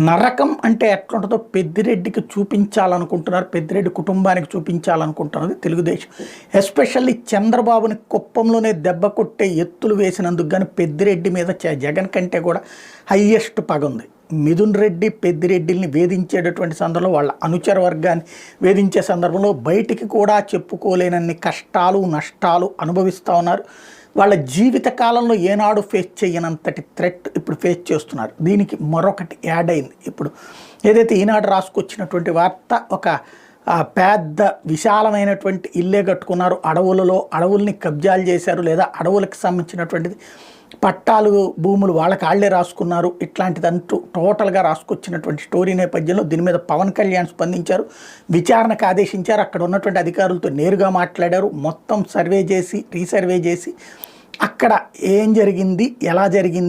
నరకం అంటే ఎట్లుంటుందో పెద్దిరెడ్డికి చూపించాలనుకుంటున్నారు, పెద్దిరెడ్డి కుటుంబానికి చూపించాలనుకుంటున్నది తెలుగుదేశం. ఎస్పెషల్లీ చంద్రబాబుని కుప్పంలోనే దెబ్బ కొట్టే ఎత్తులు వేసినందుకు కానీ పెద్దిరెడ్డి మీద జగన్ కంటే కూడా హయ్యెస్ట్ పగ ఉంది. మిథున్ రెడ్డి పెద్దిరెడ్డిని వేధించేటటువంటి సందర్భంలో వాళ్ళ అనుచర వర్గాన్ని వేధించే సందర్భంలో బయటికి కూడా చెప్పుకోలేనన్ని కష్టాలు నష్టాలు అనుభవిస్తూ ఉన్నారు. వాళ్ళ జీవిత కాలంలో ఏనాడు ఫేస్ చేయనంతటి థ్రెట్ ఇప్పుడు ఫేస్ చేస్తున్నారు. దీనికి మరొకటి యాడ్ అయింది. ఇప్పుడు ఏదైతే ఈనాడు రాసుకొచ్చినటువంటి వార్త, ఒక పెద్ద విశాలమైనటువంటి ఇల్లే కట్టుకున్నారు, అడవుల్ని కబ్జాలు చేశారు, లేదా అడవులకు సంబంధించినటువంటిది పట్టాలు భూములు వాళ్ళకి ఆళ్లే రాసుకున్నారు, ఇట్లాంటిదంటూ టోటల్గా రాసుకొచ్చినటువంటి స్టోరీ నేపథ్యంలో దీని మీద పవన్ కళ్యాణ్ స్పందించారు, విచారణకు ఆదేశించారు, అక్కడ ఉన్నటువంటి అధికారులతో నేరుగా మాట్లాడారు, మొత్తం సర్వే చేసి రీసర్వే చేసి అక్కడ ఏం జరిగింది ఎలా జరిగింది